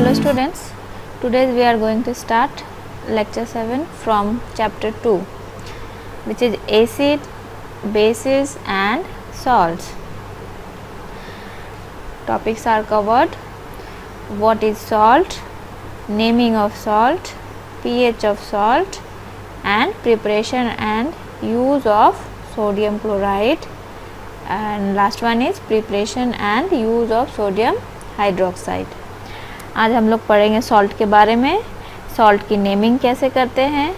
Hello students, today we are going to start lecture 7 from chapter 2, which is acid, bases and salts. Topics are covered: what is salt, naming of salt, pH of salt and preparation and use of sodium chloride, and last one is preparation and use of sodium hydroxide. आज हम लोग पढ़ेंगे salt के बारे में, salt की naming कैसे करते हैं,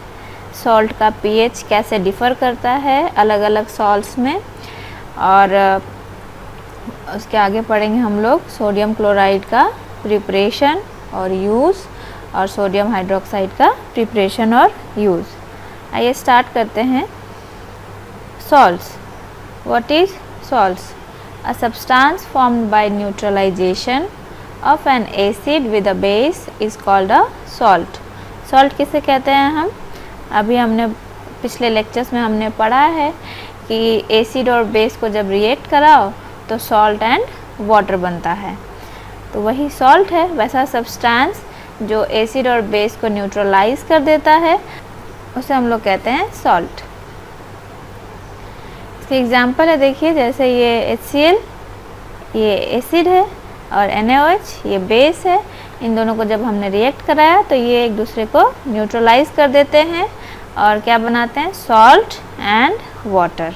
सॉल्ट का पीएच कैसे डिफ़र करता है अलग अलग सॉल्ट्स में, और उसके आगे पढ़ेंगे हम लोग सोडियम क्लोराइड का प्रिपरेशन और यूज़ और सोडियम हाइड्रोक्साइड का प्रिपरेशन और यूज़। आइए स्टार्ट करते हैं। Salts, what is salts? A substance formed by neutralization of an acid with a base is called a salt. Salt किसे कहते हैं हम? अभी हमने पिछले लेक्चर्स में हमने पढ़ा है कि एसिड और बेस को जब रिएक्ट कराओ तो सॉल्ट एंड वाटर बनता है, तो वही सॉल्ट है। वैसा सब्सटेंस जो एसिड और बेस को न्यूट्रलाइज कर देता है उसे हम लोग कहते हैं सॉल्ट। एग्जाम्पल है, देखिए जैसे ये HCl ये एसिड है और NaOH ये बेस है। इन दोनों को जब हमने रिएक्ट कराया तो ये एक दूसरे को न्यूट्रलाइज कर देते हैं और क्या बनाते हैं? Salt and water.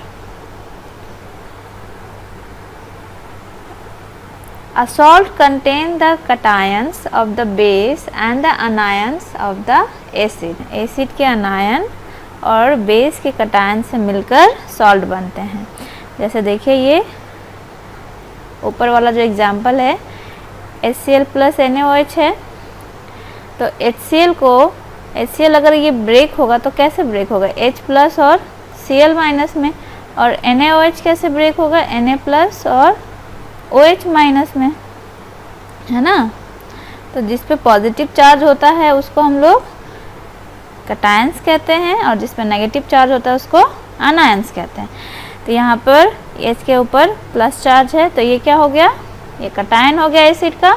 A salt contain the cations of the base and the anions of the acid. Acid के अनायन और बेस के कटायन से मिलकर सॉल्ट बनते हैं। जैसे देखिए ये ऊपर वाला जो एग्जाम्पल है HCl प्लस NaOH है, तो HCl अगर ये ब्रेक होगा तो कैसे ब्रेक होगा? H प्लस और Cl माइनस में, और NaOH कैसे ब्रेक होगा? Na प्लस और OH माइनस में, है ना। तो जिस पे पॉजिटिव चार्ज होता है उसको हम लोग कटायंस कहते हैं और जिस पर नेगेटिव चार्ज होता है उसको अनायंस कहते हैं। तो यहाँ पर H के ऊपर प्लस चार्ज है तो ये क्या हो गया? ये कटायन हो गया एसिड का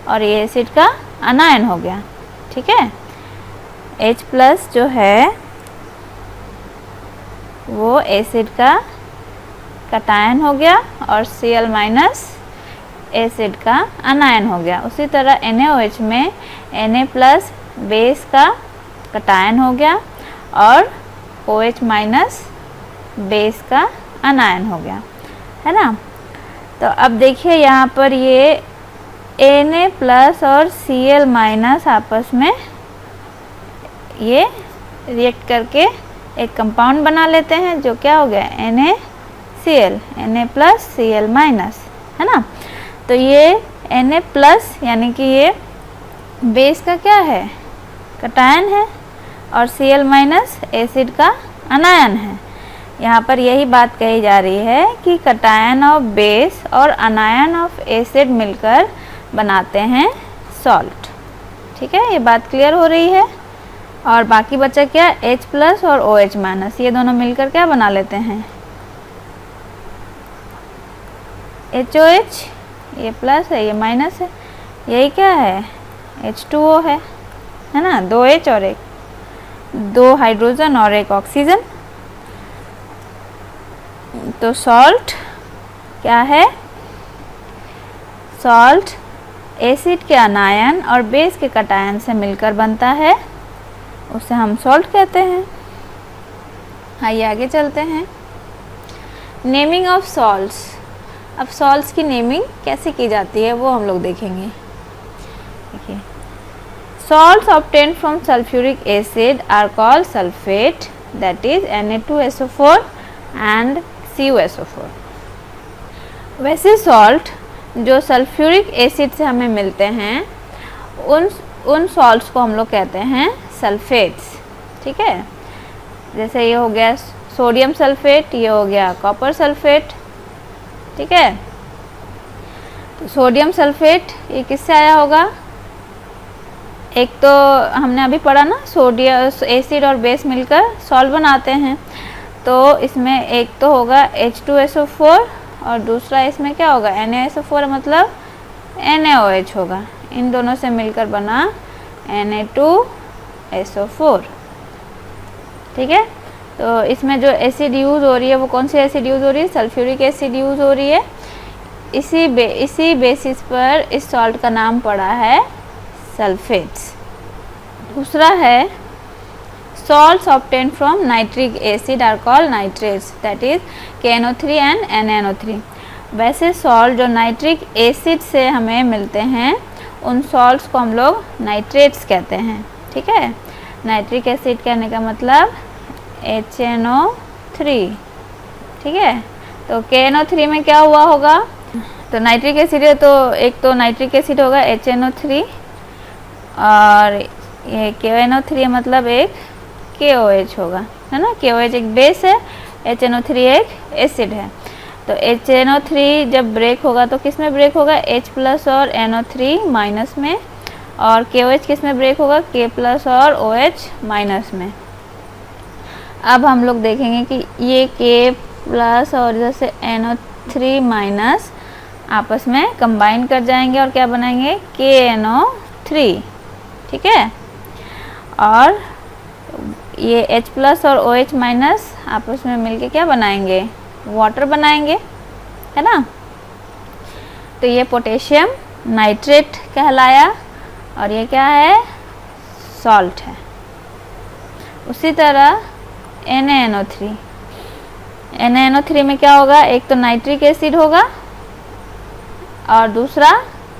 और ये एसिड का अनायन हो गया, ठीक है। H प्लस जो है वो एसिड का कटायन हो गया और Cl माइनस एसिड का अनायन हो गया। उसी तरह NaOH में Na प्लस बेस का कटायन हो गया और OH माइनस बेस का अनायन हो गया, है ना। तो अब देखिए यहाँ पर ये Na प्लस और Cl माइनस आपस में ये रिएक्ट करके एक कंपाउंड बना लेते हैं जो क्या हो गया? NaCl, Na plus Cl minus, है ना। तो ये Na प्लस यानी कि ये बेस का क्या है? कटायन है और Cl माइनस एसिड का अनायन है। यहाँ पर यही बात कही जा रही है कि कटायन ऑफ बेस और अनायन ऑफ एसिड मिलकर बनाते हैं सॉल्ट, ठीक है। ये बात क्लियर हो रही है। और बाकी बचा क्या? H प्लस और OH माइनस, ये दोनों मिलकर क्या बना लेते हैं? HOH, ये प्लस है ये माइनस है, यही क्या है? H2O है ना। 2H और 2 हाइड्रोजन और 1 ऑक्सीजन। तो सॉल्ट क्या है? सॉल्ट एसिड के अनायन और बेस के कटायन से मिलकर बनता है, उसे हम सॉल्ट कहते हैं। आइए आगे चलते हैं। Naming of salts. अब सॉल्ट्स की नेमिंग कैसे की जाती है वो हम लोग देखेंगे। देखिए, salts obtained from sulfuric acid are called sulfate, that is Na2SO4 and CuSO4। वैसे सॉल्ट जो सल्फ्यूरिक एसिड से हमें मिलते हैं उन सॉल्ट्स को हम लोग कहते हैं सल्फेट्स, ठीक है। जैसे ये हो गया सोडियम सल्फेट, ये हो गया कॉपर सल्फेट, ठीक है। तो सोडियम सल्फेट ये किससे आया होगा? एक तो हमने अभी पढ़ा ना, सोडियम एसिड और बेस मिलकर सॉल्ट बनाते हैं, तो इसमें एक तो होगा H2SO4 और दूसरा इसमें क्या होगा? NaSO4 मतलब NaOH होगा। इन दोनों से मिलकर बना Na2SO4। ठीक है, तो इसमें जो एसिड यूज़ हो रही है वो कौन सी एसिड यूज़ हो रही है? सल्फ्यूरिक एसिड यूज़ हो रही है। इसी बेसिस पर इस सॉल्ट का नाम पड़ा है सल्फेट्स। दूसरा है salts obtained from nitric acid are called nitrates, that is KNO3 and NaNO3। वैसे सॉल्ट जो नाइट्रिक एसिड से हमें मिलते हैं उन सॉल्ट्स को हम लोग नाइट्रेट्स कहते हैं। ठीक है, नाइट्रिक एसिड कहने का मतलब HNO3। ठीक है, तो KNO3 में क्या हुआ होगा? तो नाइट्रिक एसिड है तो एक तो नाइट्रिक एसिड होगा HNO3 और ये KNO3 मतलब एक KOH होगा, है ना। KOH एक बेस है, HNO3 एक एसिड है। तो HNO3 जब ब्रेक होगा तो किस में ब्रेक होगा? H प्लस और NO3 माइनस में, और KOH किस में ब्रेक होगा? K प्लस और OH माइनस में। अब हम लोग देखेंगे कि ये K प्लस और इधर से NO3 माइनस आपस में कंबाइन कर जाएंगे और क्या बनाएंगे? KNO3। ठीक है, और ये H प्लस और OH माइनस आपस में मिलके क्या बनाएंगे? वाटर बनाएंगे, है ना। तो ये पोटेशियम नाइट्रेट कहलाया और ये क्या है? सॉल्ट है। उसी तरह NaNO3 में क्या होगा? एक तो नाइट्रिक एसिड होगा और दूसरा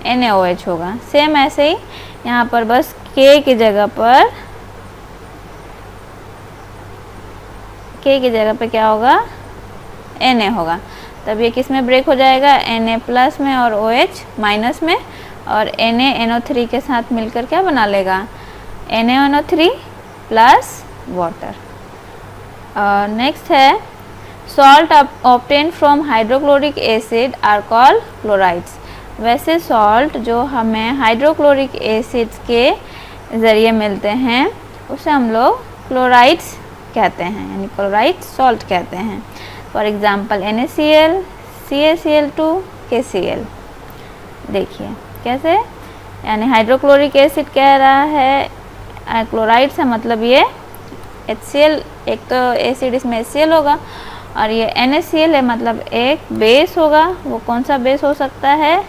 NaOH होगा। सेम ऐसे ही यहाँ पर बस K की जगह पे क्या होगा? Na होगा। तब ये किस में ब्रेक हो जाएगा? Na प्लस में और OH माइनस में, और NaNO3 के साथ मिलकर क्या बना लेगा? NaNO3 plus water. नेक्स्ट है salt obtain from hydrochloric acid are called chlorides. वैसे सॉल्ट जो हमें हाइड्रोक्लोरिक एसिड के ज़रिए मिलते हैं उसे हम लोग क्लोराइड्स कहते हैं, यानी क्लोराइड सॉल्ट कहते हैं। For example NaCl, CaCl2, KCl। देखिए कैसे, यानी हाइड्रोक्लोरिक एसिड कह रहा है क्लोराइड से, मतलब ये HCl, एक तो एसिड इसमें HCl होगा, और ये NaCl है मतलब एक बेस होगा। वो कौन सा बेस हो सकता है?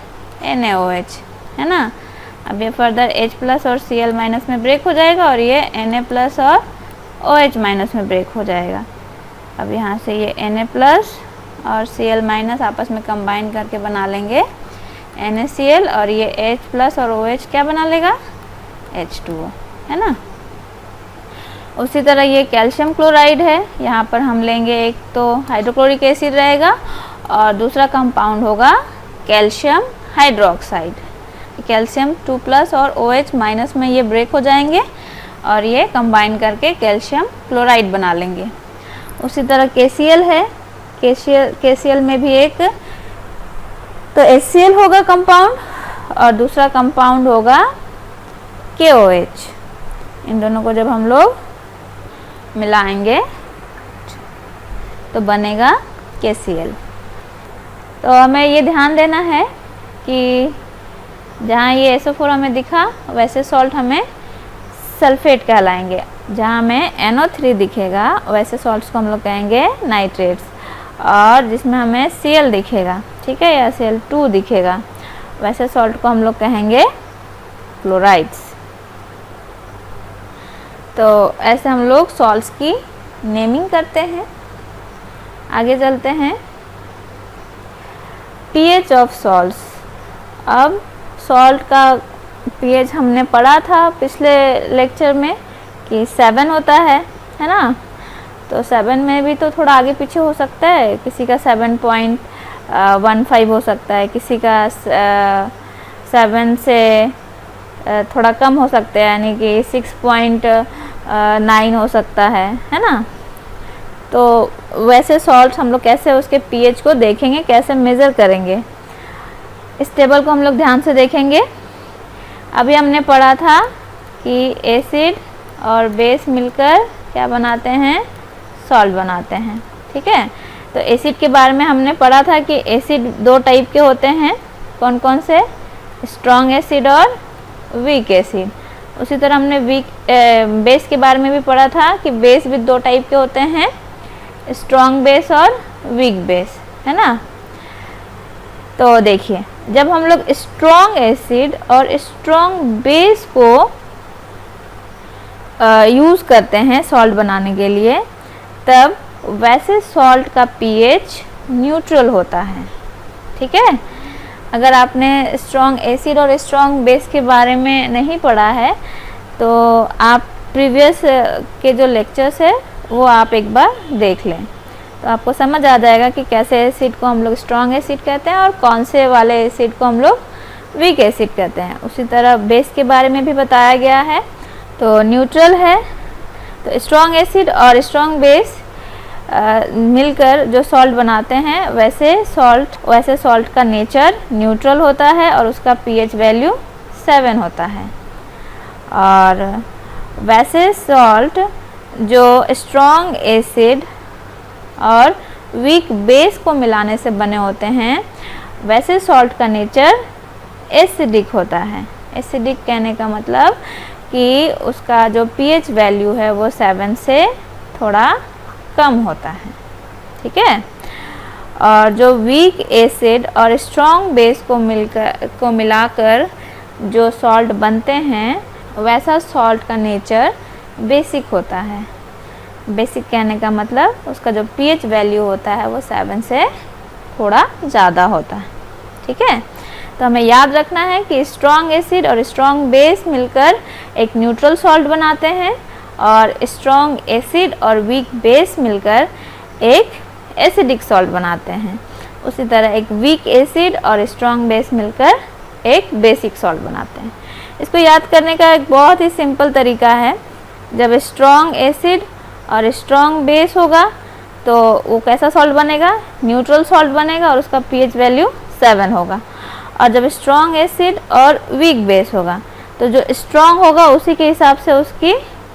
NaOH, है ना। अब ये फर्दर H प्लस और Cl माइनस में ब्रेक हो जाएगा और ये Na प्लस और OH माइनस में ब्रेक हो जाएगा। अब यहाँ से ये Na प्लस और Cl माइनस आपस में कंबाइन करके बना लेंगे NaCl, और ये H प्लस और OH क्या बना लेगा? H2O, है ना। उसी तरह ये कैल्शियम क्लोराइड है। यहाँ पर हम लेंगे, एक तो हाइड्रोक्लोरिक एसिड रहेगा और दूसरा कंपाउंड होगा कैल्शियम हाइड्रोक्साइड। कैल्शियम 2 प्लस और OH माइनस में ये ब्रेक हो जाएंगे और ये कंबाइन करके कैल्शियम क्लोराइड बना लेंगे। उसी तरह KCl है। KCl में भी एक तो HCl होगा कंपाउंड और दूसरा कंपाउंड होगा KOH। इन दोनों को जब हम लोग मिलाएंगे तो बनेगा KCl। तो हमें ये ध्यान देना है कि जहाँ ये SO4 हमें दिखा वैसे सॉल्ट हमें सल्फेट कहलाएंगे। जहाँ हमें NO3 दिखेगा वैसे सॉल्ट्स को हम लोग कहेंगे नाइट्रेट्स, और जिसमें हमें Cl दिखेगा, ठीक है, या Cl2 दिखेगा, वैसे सॉल्ट को हम लोग कहेंगे क्लोराइड्स। तो ऐसे हम लोग सॉल्ट्स की नेमिंग करते हैं। आगे चलते हैं, pH ऑफ सॉल्ट्स। अब सॉल्ट का pH हमने पढ़ा था पिछले लेक्चर में कि 7 होता है ना। तो 7 में भी तो थोड़ा आगे पीछे हो सकता है, किसी का 7.15 हो सकता है, किसी का 7 से थोड़ा कम हो सकता है, यानी कि 6.9 हो सकता है ना। तो वैसे सॉल्ट्स हम लोग कैसे उसके pH को देखेंगे, कैसे मेज़र करेंगे, इस टेबल को हम लोग ध्यान से देखेंगे। अभी हमने पढ़ा था कि एसिड और बेस मिलकर क्या बनाते हैं? सॉल्ट बनाते हैं, ठीक है। तो एसिड के बारे में हमने पढ़ा था कि एसिड 2 टाइप के होते हैं। कौन कौन से? स्ट्रॉन्ग एसिड और वीक एसिड। उसी तरह हमने बेस के बारे में भी पढ़ा था कि बेस भी दो टाइप के होते हैं, स्ट्रॉन्ग बेस और वीक बेस, है ना। तो देखिए, जब हम लोग स्ट्रॉन्ग एसिड और स्ट्रॉन्ग बेस को यूज़ करते हैं सॉल्ट बनाने के लिए, तब वैसे सॉल्ट का पीएच न्यूट्रल होता है। ठीक है, अगर आपने स्ट्रॉन्ग एसिड और स्ट्रॉन्ग बेस के बारे में नहीं पढ़ा है तो आप प्रीवियस के जो लेक्चर्स है वो आप एक बार देख लें, तो आपको समझ आ जाएगा कि कैसे एसिड को हम लोग स्ट्रॉन्ग एसिड कहते हैं और कौन से वाले एसिड को हम लोग वीक एसिड कहते हैं। उसी तरह बेस के बारे में भी बताया गया है, तो न्यूट्रल है। तो स्ट्रॉन्ग एसिड और स्ट्रॉन्ग बेस मिलकर जो सॉल्ट बनाते हैं, वैसे सॉल्ट का नेचर न्यूट्रल होता है और उसका पीएच वैल्यू 7 होता है। और वैसे सॉल्ट जो स्ट्रॉन्ग एसिड और वीक बेस को मिलाने से बने होते हैं, वैसे सॉल्ट का नेचर एसिडिक होता है। एसिडिक कहने का मतलब कि उसका जो पीएच वैल्यू है वो 7 से थोड़ा कम होता है। ठीक है, और जो वीक एसिड और स्ट्रॉन्ग बेस को मिलाकर जो सॉल्ट बनते हैं, वैसा सॉल्ट का नेचर बेसिक होता है। बेसिक कहने का मतलब उसका जो पीएच वैल्यू होता है वो 7 से थोड़ा ज़्यादा होता है। ठीक है, तो हमें याद रखना है कि स्ट्रॉन्ग एसिड और स्ट्रॉन्ग बेस मिलकर एक न्यूट्रल सॉल्ट बनाते हैं और स्ट्रॉन्ग एसिड और वीक बेस मिलकर एक एसिडिक सॉल्ट बनाते हैं। उसी तरह एक वीक एसिड और स्ट्रॉन्ग बेस मिलकर एक बेसिक सॉल्ट बनाते हैं। इसको याद करने का एक बहुत ही सिंपल तरीका है, जब स्ट्रॉन्ग एसिड और स्ट्रॉन्ग बेस होगा तो वो कैसा सॉल्ट बनेगा, न्यूट्रल सॉल्ट बनेगा और उसका पीएच वैल्यू 7 होगा। और जब स्ट्रॉन्ग एसिड और वीक बेस होगा तो जो स्ट्रॉन्ग होगा उसी के हिसाब से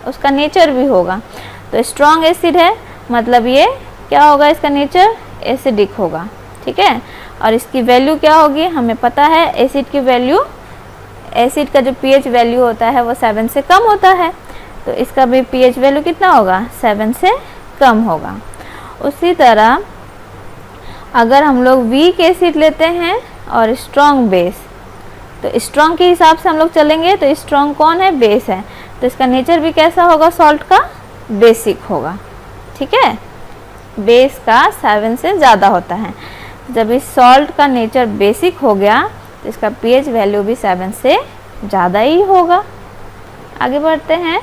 उसका नेचर भी होगा। तो स्ट्रॉन्ग एसिड है मतलब ये क्या होगा, इसका नेचर एसिडिक होगा। ठीक है, और इसकी वैल्यू क्या होगी, हमें पता है एसिड की वैल्यू, एसिड का जो पीएच वैल्यू होता है वो 7 से कम होता है, तो इसका भी पीएच वैल्यू कितना होगा, 7 से कम होगा। उसी तरह अगर हम लोग वीक एसिड लेते हैं और स्ट्रॉन्ग बेस, तो स्ट्रॉन्ग के हिसाब से हम लोग चलेंगे, तो स्ट्रॉन्ग कौन है, बेस है, तो इसका नेचर भी कैसा होगा, सॉल्ट का बेसिक होगा। ठीक है, बेस का 7 से ज़्यादा होता है। जब इस सॉल्ट का नेचर बेसिक हो गया तो इसका पीएच वैल्यू भी 7 से ज़्यादा ही होगा। आगे बढ़ते हैं,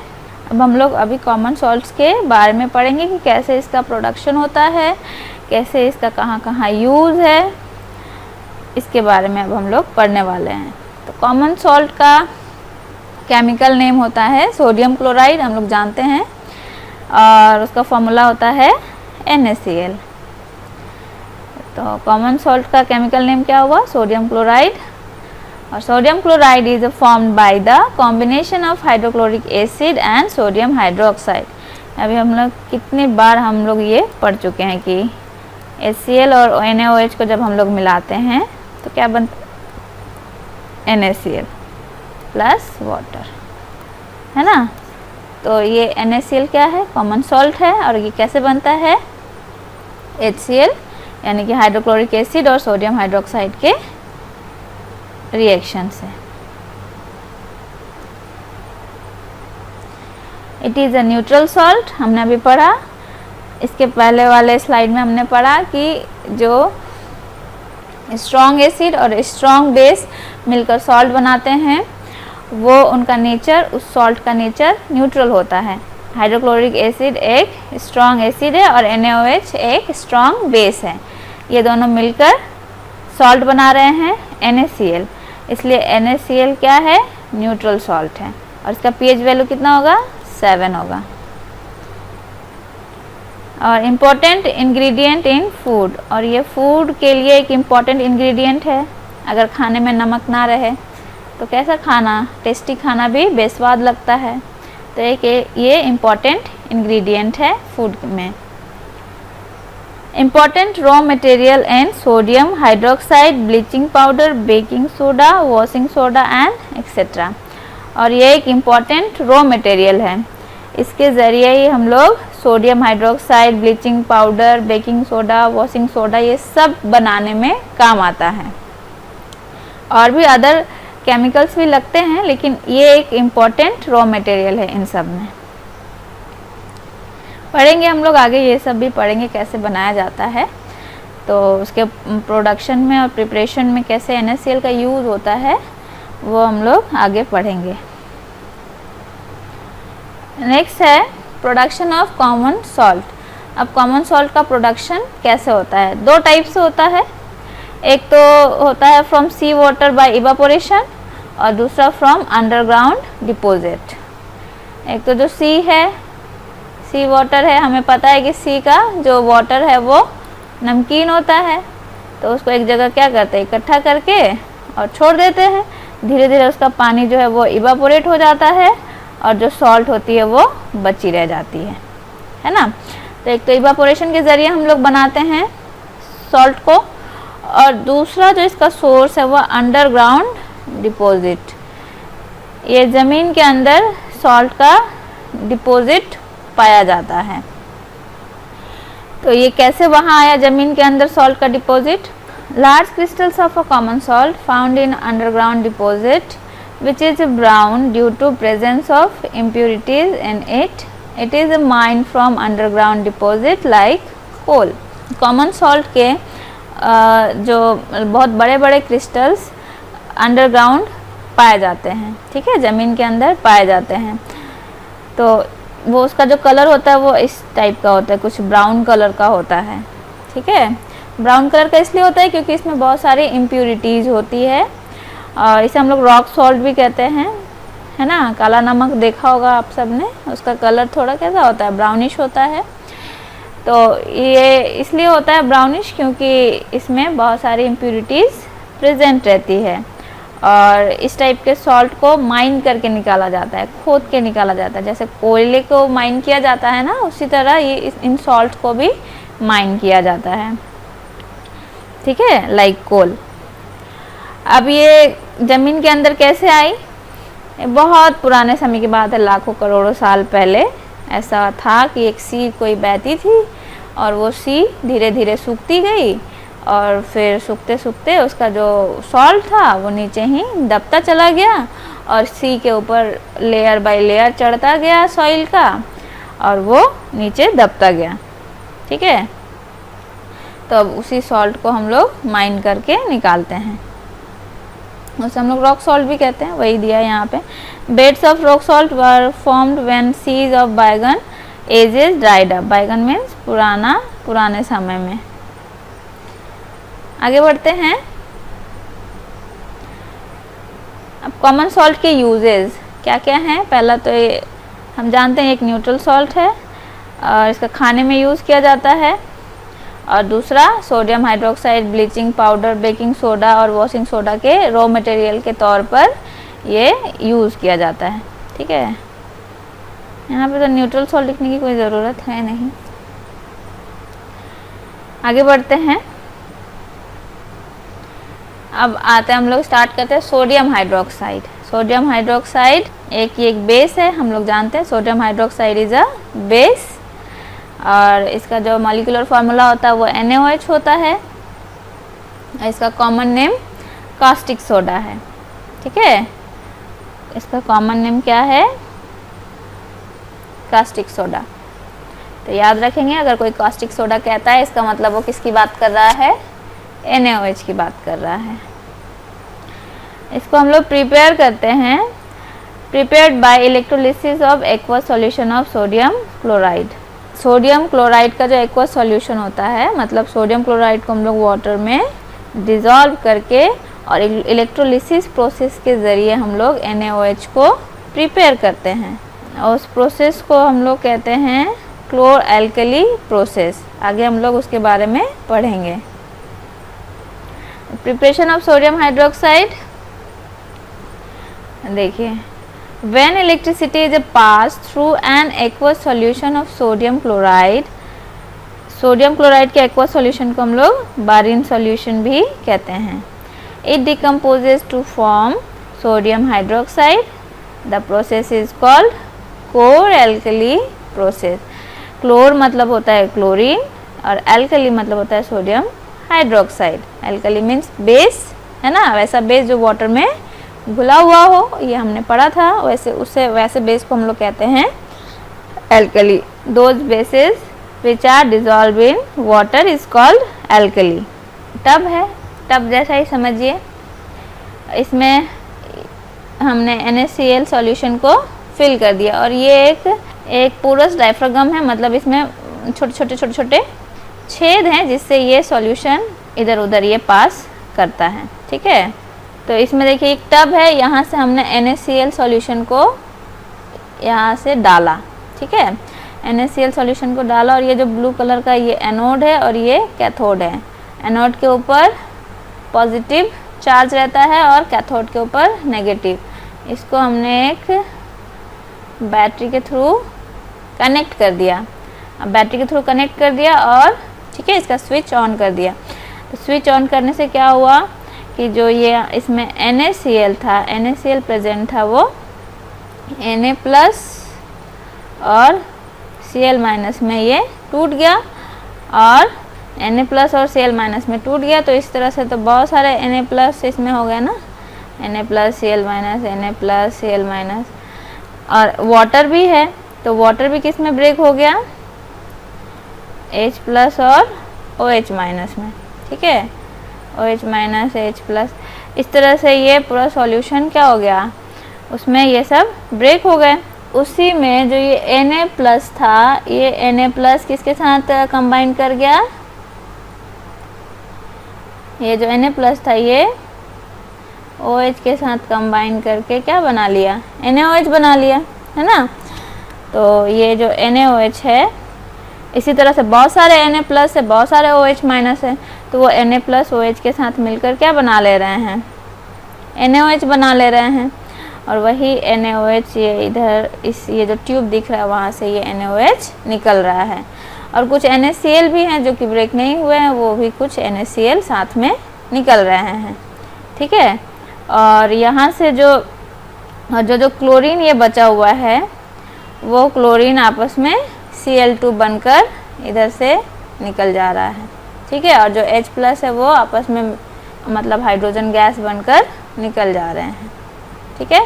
अब हम लोग अभी कॉमन सॉल्ट्स के बारे में पढ़ेंगे कि कैसे इसका प्रोडक्शन होता है, कैसे इसका कहाँ कहाँ यूज़ है, इसके बारे में अब हम लोग पढ़ने वाले हैं। तो कॉमन सॉल्ट का केमिकल नेम होता है सोडियम क्लोराइड, हम लोग जानते हैं, और उसका फॉर्मूला होता है NaCl। तो कॉमन सॉल्ट का केमिकल नेम क्या हुआ, सोडियम क्लोराइड। और sodium chloride is formed by the combination of hydrochloric acid and sodium hydroxide. अभी हम लोग कितनी बार हम लोग ये पढ़ चुके हैं कि HCl और NaOH को जब हम लोग मिलाते हैं तो क्या बनता है, NaCl प्लस वाटर, है ना। तो ये NaCl क्या है, कॉमन सॉल्ट है, और ये कैसे बनता है, HCl यानी कि हाइड्रोक्लोरिक एसिड और सोडियम हाइड्रोक्साइड के रिएक्शन से। It is a neutral salt, हमने अभी पढ़ा, इसके पहले वाले स्लाइड में हमने पढ़ा कि जो स्ट्रॉन्ग एसिड और स्ट्रॉन्ग बेस मिलकर सॉल्ट बनाते हैं वो उनका नेचर, उस सॉल्ट का नेचर न्यूट्रल होता है। हाइड्रोक्लोरिक एसिड एक स्ट्रॉन्ग एसिड है और NaOH एक स्ट्रॉन्ग बेस है, ये दोनों मिलकर सॉल्ट बना रहे हैं NaCl, इसलिए NaCl क्या है, न्यूट्रल सॉल्ट है, और इसका pH वैल्यू कितना होगा, 7 होगा। और इम्पॉर्टेंट इंग्रेडिएंट इन फूड, और ये फूड के लिए एक इम्पॉर्टेंट इंग्रेडिएंट है। अगर खाने में नमक ना रहे तो कैसा खाना, टेस्टी खाना भी बेस्वाद लगता है, तो एक ये इम्पॉर्टेंट इंग्रेडिएंट है फूड में। Important raw material and sodium hydroxide, bleaching powder, baking soda, washing soda and etcetera. और ये एक इम्पॉर्टेंट रॉ मटेरियल है। इसके ज़रिए ही हम लोग sodium hydroxide, bleaching powder, baking soda, washing soda ये सब बनाने में काम आता है। और भी अदर केमिकल्स भी लगते हैं, लेकिन ये एक इम्पॉर्टेंट रॉ मटेरियल है इन सब में। पढ़ेंगे हम लोग आगे, ये सब भी पढ़ेंगे कैसे बनाया जाता है, तो उसके प्रोडक्शन में और प्रिपरेशन में कैसे NaCl का यूज़ होता है वो हम लोग आगे पढ़ेंगे। नेक्स्ट है प्रोडक्शन ऑफ कॉमन सॉल्ट। अब कॉमन सॉल्ट का प्रोडक्शन कैसे होता है? दो टाइप से होता है। एक तो होता है from sea water by evaporation और दूसरा फ्रॉम अंडरग्राउंड डिपॉजिट। एक तो जो सी है, सी वाटर है, हमें पता है कि सी का जो वाटर है वो नमकीन होता है, तो उसको एक जगह क्या करते हैं, इकट्ठा करके और छोड़ देते हैं। धीरे धीरे उसका पानी जो है वो इवापोरेट हो जाता है और जो सॉल्ट होती है वो बची रह जाती है ना। तो एक तो इवापोरेशन के ज़रिए हम लोग बनाते हैं सॉल्ट को, और दूसरा जो इसका सोर्स है वो अंडरग्राउंड डिपॉजिट। ये ज़मीन के अंदर सॉल्ट का डिपॉजिट पाया जाता है। तो ये कैसे वहाँ आया ज़मीन के अंदर सॉल्ट का deposit? Large crystals of a common salt found in underground deposit which is brown due to presence of impurities in it. It is mined from underground deposit like coal. Common salt के जो बहुत बड़े बड़े crystals underground पाए जाते हैं, ठीक है, ज़मीन के अंदर पाए जाते हैं। तो वो उसका जो कलर होता है वो इस टाइप का होता है, कुछ ब्राउन कलर का होता है, ठीक है। ब्राउन कलर का इसलिए होता है क्योंकि इसमें बहुत सारी इम्प्यूरिटीज़ होती है, और इसे हम लोग रॉक सॉल्ट भी कहते हैं, है ना। काला नमक देखा होगा आप सब ने, उसका कलर थोड़ा कैसा होता है, ब्राउनिश होता है। तो ये इसलिए होता है ब्राउनिश क्योंकि इसमें बहुत सारी इम्प्यूरिटीज़ प्रेजेंट रहती है, और इस टाइप के सॉल्ट को माइन करके निकाला जाता है, खोद के निकाला जाता है। जैसे कोयले को माइन किया जाता है ना, उसी तरह ये इन सॉल्ट को भी माइन किया जाता है, ठीक है, लाइक कोल। अब ये ज़मीन के अंदर कैसे आई? बहुत पुराने समय की बात है, लाखों करोड़ों साल पहले ऐसा था कि एक सी कोई बहती थी और वो सी धीरे धीरे सूखती गई, और फिर सूखते सूखते उसका जो सॉल्ट था वो नीचे ही दबता चला गया, और सी के ऊपर लेयर बाय लेयर चढ़ता गया सॉइल का, और वो नीचे दबता गया, ठीक है। तो अब उसी सॉल्ट को हम लोग माइन करके निकालते हैं, उसे हम लोग रॉक सॉल्ट भी कहते हैं, वही दिया है यहाँ पे। Beds of rock salt were formed when seas of bygone ages dried up. Bygone means पुराने समय में। आगे बढ़ते हैं। अब कॉमन सॉल्ट के यूजेस क्या क्या हैं? पहला तो ये हम जानते हैं एक न्यूट्रल सॉल्ट है, और इसका खाने में यूज़ किया जाता है, और दूसरा sodium hydroxide, bleaching powder, baking soda और वॉशिंग सोडा के रॉ मटेरियल के तौर पर ये यूज़ किया जाता है, ठीक है। यहाँ पे तो न्यूट्रल सॉल्ट लिखने की कोई ज़रूरत है नहीं। आगे बढ़ते हैं। अब आते हैं हम लोग स्टार्ट करते हैं सोडियम हाइड्रोक्साइड। सोडियम हाइड्रोक्साइड एक बेस है, हम लोग जानते हैं sodium hydroxide is a base, और इसका जो मॉलिक्यूलर फार्मूला होता है वो NaOH होता है। इसका कॉमन नेम कास्टिक सोडा है, ठीक है। इसका कॉमन नेम क्या है? Caustic soda. तो याद रखेंगे, अगर कोई कास्टिक सोडा कहता है इसका मतलब वो किसकी बात कर रहा है? NaOH की बात कर रहा है। इसको हम लोग प्रिपेयर करते हैं, prepared by electrolysis of aqueous solution of sodium chloride. Sodium chloride का जो एक्वस सॉल्यूशन होता है, मतलब सोडियम क्लोराइड को हम लोग वाटर में डिज़ोल्व करके और इलेक्ट्रोलिसिस प्रोसेस के ज़रिए हम लोग NaOH को प्रिपेयर करते हैं, और उस प्रोसेस को हम लोग कहते हैं क्लोर एल्कली प्रोसेस। आगे हम लोग उसके बारे में पढ़ेंगे। प्रिपरेशन ऑफ सोडियम हाइड्रोक्साइड देखिए, when electricity is passed through an aqueous solution of sodium chloride, sodium chloride के एक्वस सॉल्यूशन को हम लोग बारिन सॉल्यूशन भी कहते हैं। It decomposes to form sodium hydroxide the process is called chlor alkali process. Chlor मतलब होता है क्लोरीन और एल्कली मतलब होता है sodium hydroxide. Alkali means base है ना, वैसा बेस जो वाटर में घुला हुआ हो, ये हमने पढ़ा था, वैसे बेस को हम लोग कहते हैं alkali. Those bases which are dissolve in water is called alkali. Tub है, टब जैसा ही समझिए, इसमें हमने NaCl सॉल्यूशन को फिल कर दिया और ये एक पोरस डायफ्रागम है, मतलब इसमें छोटे छोटे छेद हैं जिससे ये सॉल्यूशन इधर उधर ये पास करता है। ठीक है, तो इसमें देखिए एक टब है, यहाँ से हमने NaCl सॉल्यूशन को यहाँ से डाला। ठीक है, NaCl सॉल्यूशन को डाला और ये जो ब्लू कलर का ये एनोड है और ये कैथोड है। एनोड के ऊपर पॉजिटिव चार्ज रहता है और कैथोड के ऊपर नेगेटिव। इसको हमने एक बैटरी के थ्रू कनेक्ट कर दिया। अब बैटरी के थ्रू कनेक्ट कर दिया और ठीक है, इसका स्विच ऑन कर दिया। तो स्विच ऑन करने से क्या हुआ कि जो ये इसमें NaCl था, NaCl प्रेजेंट था, वो Na प्लस और Cl माइनस में ये टूट गया और Na प्लस और Cl माइनस में टूट गया। तो इस तरह से तो बहुत सारे Na प्लस इसमें हो गया ना, Na plus Cl minus, Na plus Cl minus. और वाटर भी है, तो वाटर भी किस में ब्रेक हो गया, H प्लस और OH माइनस में। ठीक है, OH माइनस H प्लस, इस तरह से ये पूरा सॉल्यूशन क्या हो गया, उसमें ये सब ब्रेक हो गए। उसी में जो ये Na प्लस था, ये Na प्लस किसके साथ कंबाइन कर गया, ये जो Na प्लस था ये OH के साथ कंबाइन करके क्या बना लिया, NaOH बना लिया, है ना। तो ये जो NaOH है, इसी तरह से बहुत सारे Na प्लस है, बहुत सारे OH माइनस है, तो वो Na प्लस OH के साथ मिलकर क्या बना ले रहे हैं, NaOH बना ले रहे हैं। और वही NaOH ये इधर ये जो ट्यूब दिख रहा है वहाँ से ये NaOH निकल रहा है। और कुछ NaCl भी हैं जो कि ब्रेक नहीं हुए हैं, वो भी कुछ NaCl साथ में निकल रहे हैं। ठीक है, और यहाँ से जो क्लोरीन ये बचा हुआ है, वो क्लोरीन आपस में Cl2 बनकर इधर से निकल जा रहा है। ठीक है, और जो H प्लस है वो आपस में मतलब हाइड्रोजन गैस बनकर निकल जा रहे हैं। ठीक है,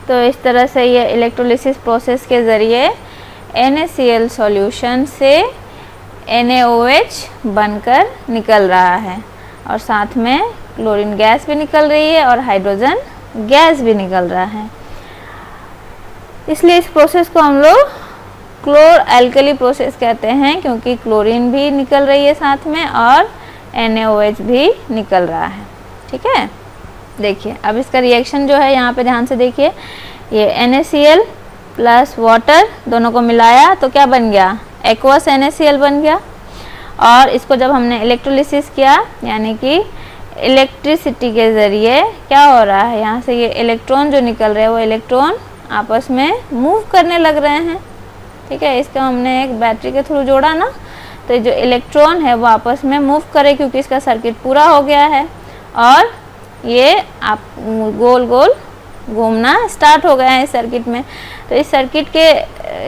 तो इस तरह से ये इलेक्ट्रोलिसिस प्रोसेस के ज़रिए NaCl सॉल्यूशन से NaOH बनकर निकल रहा है और साथ में क्लोरीन गैस भी निकल रही है और हाइड्रोजन गैस भी निकल रहा है। इसलिए इस प्रोसेस को हम लोग क्लोर एल्कली प्रोसेस कहते हैं, क्योंकि क्लोरीन भी निकल रही है साथ में और NaOH भी निकल रहा है। ठीक है, देखिए अब इसका रिएक्शन जो है यहाँ पे ध्यान से देखिए, ये NaCl प्लस वाटर दोनों को मिलाया तो क्या बन गया, एक्वस NaCl बन गया। और इसको जब हमने इलेक्ट्रोलिसिस किया, यानी कि इलेक्ट्रिसिटी के ज़रिए क्या हो रहा है, यहाँ से ये इलेक्ट्रॉन जो निकल रहे हैं वो इलेक्ट्रॉन आपस में मूव करने लग रहे हैं। ठीक है, इसका हमने एक बैटरी के थ्रू जोड़ा ना, तो जो इलेक्ट्रॉन है वो आपस में मूव करे, क्योंकि इसका सर्किट पूरा हो गया है और ये आप गोल गोल घूमना स्टार्ट हो गया है इस सर्किट में। तो इस सर्किट के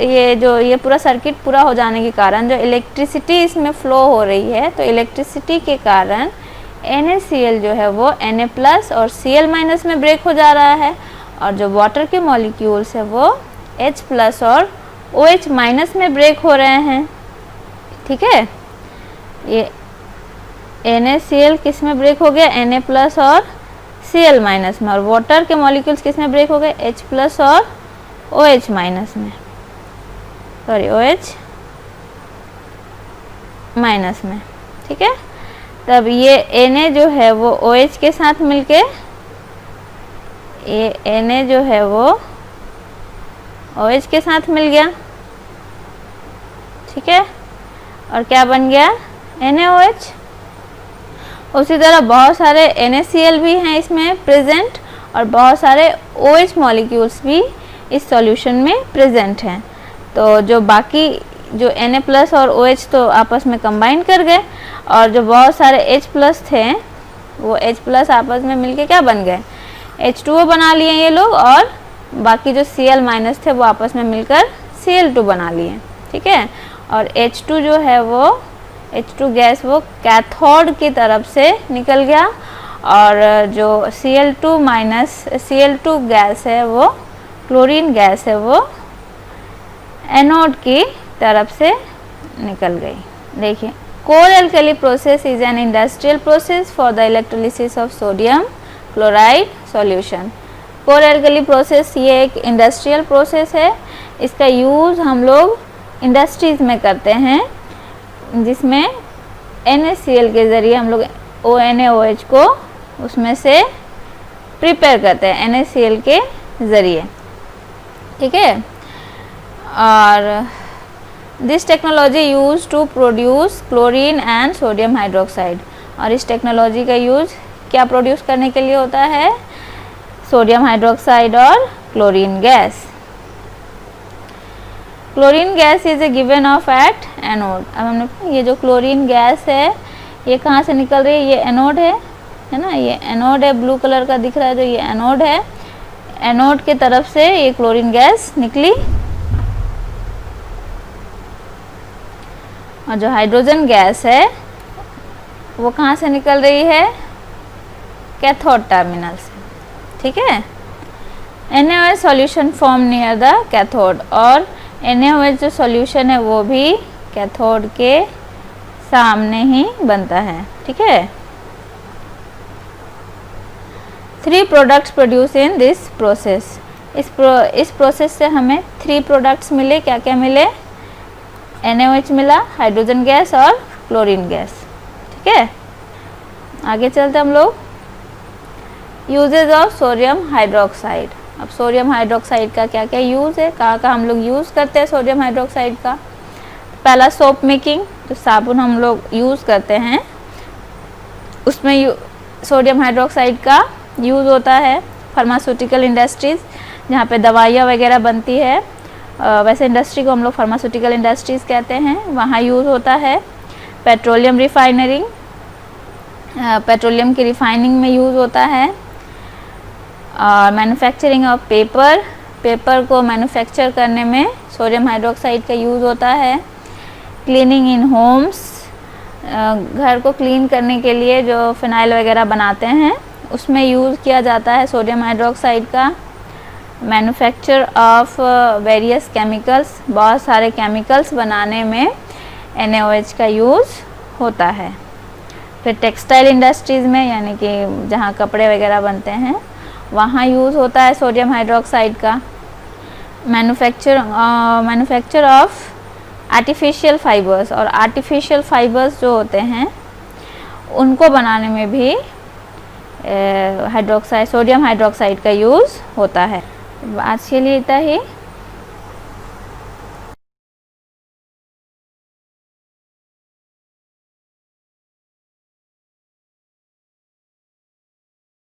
ये पूरा सर्किट पूरा हो जाने के कारण जो इलेक्ट्रिसिटी इसमें फ़्लो हो रही है, तो इलेक्ट्रिसिटी के कारण NaCl जो है वो Na प्लस और Cl माइनस में ब्रेक हो जा रहा है और जो वाटर के मॉलिक्यूल्स है वो H प्लस और OH माइनस में ब्रेक हो रहे हैं। ठीक है, ये NaCl किस में ब्रेक हो गया, Na प्लस और Cl माइनस में, और वाटर के मॉलिक्यूल्स किस में ब्रेक हो गए, H प्लस और OH माइनस में, सॉरी OH माइनस में। ठीक है, तब ये Na जो है वो OH के साथ मिलके, ये Na जो है वो OH के साथ मिल गया। ठीक है, और क्या बन गया, NaOH। उसी तरह बहुत सारे NaCl भी हैं इसमें प्रेजेंट और बहुत सारे OH मॉलिक्यूल्स भी इस सॉल्यूशन में प्रेजेंट हैं। तो जो बाकी जो Na प्लस और OH तो आपस में कंबाइन कर गए और जो बहुत सारे H प्लस थे वो H प्लस आपस में मिलके क्या बन गए, H2O बना लिए ये लोग, और बाकी जो Cl माइनस थे वो आपस में मिलकर Cl2 बना लिए, ठीक है। और H2 जो है वो H2 गैस वो कैथोड की तरफ से निकल गया, और जो Cl2 माइनस Cl2 गैस है वो क्लोरीन गैस है वो एनोड की तरफ से निकल गई। देखिए, core alkali process is an industrial process for the electrolysis of sodium chloride solution. Core alkali process ये एक इंडस्ट्रियल प्रोसेस है, इसका यूज़ हम लोग इंडस्ट्रीज़ में करते हैं, जिसमें NaCl के ज़रिए हम लोग ONaOH को उसमें से प्रिपेयर करते हैं NaCl के ज़रिए, ठीक है। और this technology use to produce chlorine and sodium hydroxide, और इस टेक्नोलॉजी का यूज क्या प्रोड्यूस करने के लिए होता है? सोडियम हाइड्रोक्साइड और chlorine gas. Chlorine gas is a given of at anode. अब हमने ये जो क्लोरीन गैस है ये कहाँ से निकल रही है? ये एनोड है ना, ये एनोड है, ब्लू कलर का दिख रहा है जो ये एनोड है, एनोड के तरफ से ये क्लोरीन गैस निकली। और जो हाइड्रोजन गैस है वो कहाँ से निकल रही है? कैथोड टर्मिनल से, ठीक है। NaOH solution form near the cathode, और NaOH जो सॉल्यूशन है वो भी कैथोड के सामने ही बनता है, ठीक है। 3 products produce in this process. इस प्रोसेस से हमें 3 प्रोडक्ट्स मिले। क्या क्या मिले? NaOH मिला, हाइड्रोजन गैस और क्लोरीन गैस, ठीक है। आगे चलते हम लोग। Uses of sodium hydroxide. अब सोडियम हाइड्रोक्साइड का क्या क्या यूज़ है, कहाँ कहाँ हम लोग यूज़ करते हैं सोडियम हाइड्रोक्साइड का? पहला सोप मेकिंग, जो साबुन हम लोग यूज़ करते हैं उसमें सोडियम हाइड्रोक्साइड का यूज़ होता है। फार्मास्यूटिकल इंडस्ट्रीज़ जहाँ पे दवाइयाँ वगैरह बनती है, वैसे इंडस्ट्री को हम लोग फार्मास्यूटिकल इंडस्ट्रीज़ कहते हैं, वहाँ यूज़ होता है। पेट्रोलियम रिफाइनरिंग, पेट्रोलियम की रिफाइनिंग में यूज़ होता है। और मैन्युफैक्चरिंग ऑफ पेपर, पेपर को मैन्युफैक्चर करने में सोडियम हाइड्रोक्साइड का यूज़ होता है। क्लीनिंग इन होम्स, घर को क्लीन करने के लिए जो फिनाइल वगैरह बनाते हैं उसमें यूज़ किया जाता है सोडियम हाइड्रोक्साइड का। मैन्युफैक्चर ऑफ वेरियस केमिकल्स, बहुत सारे केमिकल्स बनाने में NaOH का यूज़ होता है। फिर टेक्सटाइल इंडस्ट्रीज़ में, यानी कि जहाँ कपड़े वगैरह बनते हैं वहाँ यूज़ होता है सोडियम हाइड्रोक्साइड का। मैन्युफैक्चर ऑफ आर्टिफिशियल फाइबर्स, और आर्टिफिशियल फाइबर्स जो होते हैं उनको बनाने में भी सोडियम हाइड्रोक्साइड का यूज़ होता है। आज के लिए इतना ही।